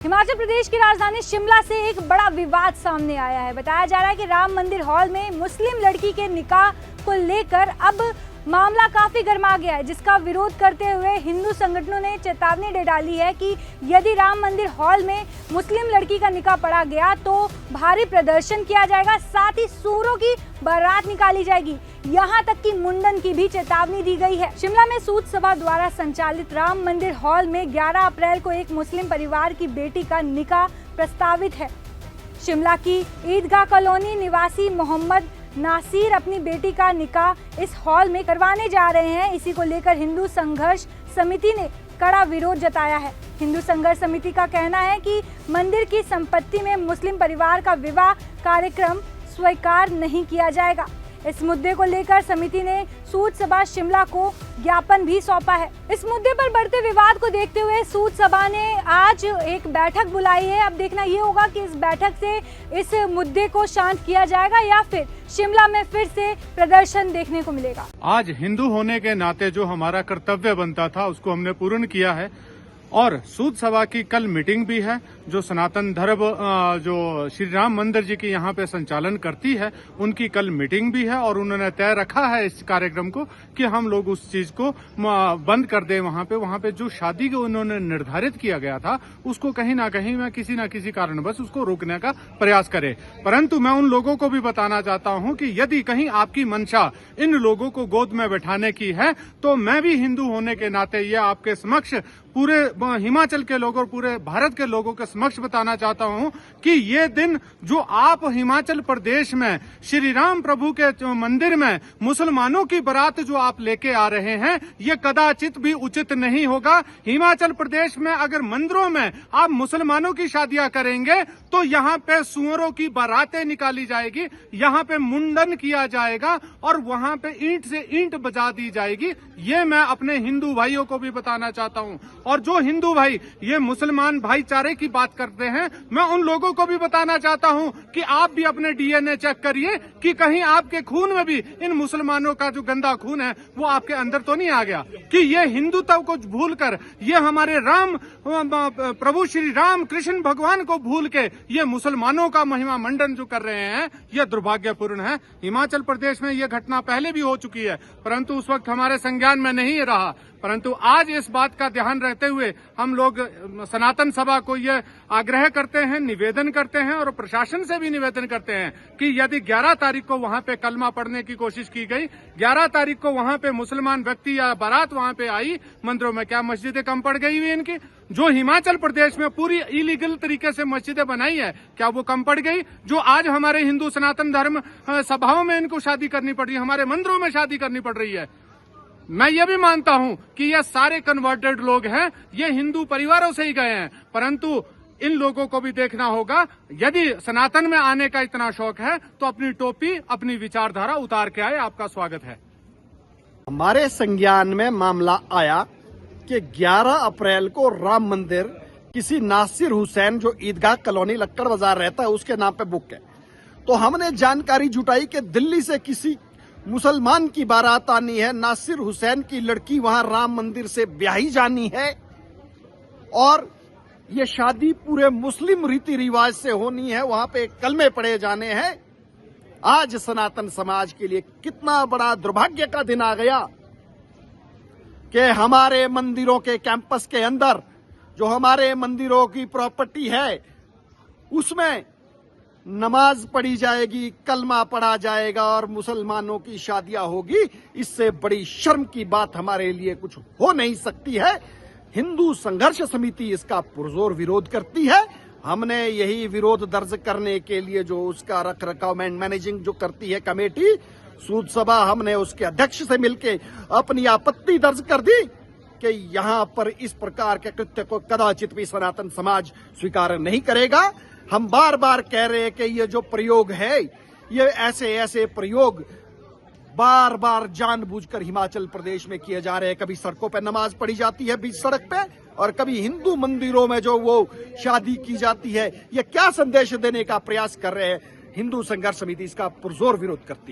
हिमाचल प्रदेश की राजधानी शिमला से एक बड़ा विवाद सामने आया है। बताया जा रहा है कि राम मंदिर हॉल में मुस्लिम लड़की के निकाह को लेकर अब मामला काफी गर्मा गया है, जिसका विरोध करते हुए हिंदू संगठनों ने चेतावनी दे डाली है कि यदि राम मंदिर हॉल में मुस्लिम लड़की का निकाह पढ़ा गया तो भारी प्रदर्शन किया जाएगा, साथ ही सूरों की बारात निकाली जाएगी। यहाँ तक कि मुंडन की भी चेतावनी दी गई है। शिमला में सूद सभा द्वारा संचालित राम मंदिर हॉल में 11 अप्रैल को एक मुस्लिम परिवार की बेटी का निकाह प्रस्तावित है। शिमला की ईदगाह कॉलोनी निवासी मोहम्मद नासिर अपनी बेटी का निकाह इस हॉल में करवाने जा रहे हैं। इसी को लेकर हिंदू संघर्ष समिति ने कड़ा विरोध जताया है। हिंदू संघर्ष समिति का कहना है कि मंदिर की संपत्ति में मुस्लिम परिवार का विवाह कार्यक्रम स्वीकार नहीं किया जाएगा। इस मुद्दे को लेकर समिति ने सूद सभा शिमला को ज्ञापन भी सौंपा है। इस मुद्दे पर बढ़ते विवाद को देखते हुए सूद सभा ने आज एक बैठक बुलाई है। अब देखना ये होगा कि इस बैठक से इस मुद्दे को शांत किया जाएगा या फिर शिमला में फिर से प्रदर्शन देखने को मिलेगा। आज हिंदू होने के नाते जो हमारा कर्तव्य बनता था उसको हमने पूर्ण किया है और सूद सभा की कल मीटिंग भी है। जो सनातन धर्म जो श्री राम मंदिर जी की यहाँ पे संचालन करती है उनकी कल मीटिंग भी है और उन्होंने तय रखा है इस कार्यक्रम को कि हम लोग उस चीज को बंद कर दें। वहाँ पे जो शादी को उन्होंने निर्धारित किया गया था उसको कहीं ना कहीं मैं किसी न किसी कारणवश उसको रोकने का प्रयास करे। परंतु मैं उन लोगों को भी बताना चाहता हूँ कि यदि कहीं आपकी मंशा इन लोगों को गोद में बैठाने की है तो मैं भी हिंदू होने के नाते ये आपके समक्ष पूरे हिमाचल के लोगों और पूरे भारत के लोगों के समक्ष बताना चाहता हूं कि ये दिन जो आप हिमाचल प्रदेश में श्री राम प्रभु के मंदिर में मुसलमानों की बारात जो आप लेके आ रहे हैं ये कदाचित भी उचित नहीं होगा। हिमाचल प्रदेश में अगर मंदिरों में आप मुसलमानों की शादियां करेंगे तो यहाँ पे सुअरों की बारातें निकाली जाएगी, यहाँ पे मुंडन किया जाएगा और वहां पे ईंट से ईंट बजा दी जाएगी। ये मैं अपने हिंदू भाइयों को भी बताना चाहता हूं। और जो हिंदू भाई ये मुसलमान भाईचारे की बात करते हैं मैं उन लोगों को भी बताना चाहता हूं कि आप भी अपने डीएनए चेक करिए कि कहीं आपके खून में भी इन मुसलमानों का जो गंदा खून है वो आपके अंदर तो नहीं आ गया कि ये हिंदुत्व को भूलकर ये हमारे राम प्रभु श्री राम कृष्ण भगवान को भूल के ये मुसलमानों का महिमा मंडन जो कर रहे हैं ये दुर्भाग्यपूर्ण है। हिमाचल प्रदेश में ये घटना पहले भी हो चुकी है परंतु उस वक्त हमारे संज्ञान में नहीं रहा। परंतु आज इस बात का ध्यान रखते हुए हम लोग सनातन सभा को ये आग्रह करते हैं, निवेदन करते हैं और प्रशासन से भी निवेदन करते हैं कि यदि 11 तारीख को वहां पे कलमा पढ़ने की कोशिश की गई, 11 तारीख को वहां पे मुसलमान व्यक्ति या बारात वहां पे आई मंदिरों में, क्या मस्जिदें कम पड़ गई हुई इनकी? जो हिमाचल प्रदेश में पूरी इलीगल तरीके से मस्जिदें बनाई है क्या वो कम पड़ गई? जो आज हमारे हिंदू सनातन धर्म सभाओं में इनको शादी करनी पड़ रही है, हमारे मंदिरों में शादी करनी पड़ रही है। मैं ये भी मानता हूं कि ये सारे कन्वर्टेड लोग हैं, ये हिंदू परिवारों से ही गए हैं, परंतु इन लोगों को भी देखना होगा यदि सनातन में आने का इतना शौक है तो अपनी टोपी अपनी विचारधारा उतार के आए। आपका स्वागत है। हमारे संज्ञान में मामला आया कि 11 अप्रैल को राम मंदिर किसी नासिर हुसैन जो ईदगाह कॉलोनी लक्कड़ बाजार रहता है उसके नाम पे बुक है। तो हमने जानकारी जुटाई कि दिल्ली से किसी मुसलमान की बारात आनी है, नासिर हुसैन की लड़की वहां राम मंदिर से ब्याही जानी है और ये शादी पूरे मुस्लिम रीति रिवाज से होनी है, वहां पे कलमे पढ़े जाने हैं। आज सनातन समाज के लिए कितना बड़ा दुर्भाग्य का दिन आ गया कि हमारे मंदिरों के कैंपस के अंदर जो हमारे मंदिरों की प्रॉपर्टी है उसमें नमाज पढ़ी जाएगी, कलमा पढ़ा जाएगा और मुसलमानों की शादियां होगी। इससे बड़ी शर्म की बात हमारे लिए कुछ हो नहीं सकती है। हिंदू संघर्ष समिति इसका पुरजोर विरोध करती है। हमने यही विरोध दर्ज करने के लिए जो उसका रख रखाव मैनेजिंग जो करती है कमेटी सूद सभा, हमने उसके अध्यक्ष से मिलकर अपनी आपत्ति दर्ज कर दी कि यहाँ पर इस प्रकार के कृत्य को कदाचित भी सनातन समाज स्वीकार नहीं करेगा। हम बार बार कह रहे हैं कि ये जो प्रयोग है ये ऐसे प्रयोग बार बार जानबूझकर हिमाचल प्रदेश में किए जा रहे हैं। कभी सड़कों पे नमाज पढ़ी जाती है बीच सड़क पे और कभी हिंदू मंदिरों में जो वो शादी की जाती है। ये क्या संदेश देने का प्रयास कर रहे हैं? हिंदू संघर्ष समिति इसका पुरजोर विरोध करती है।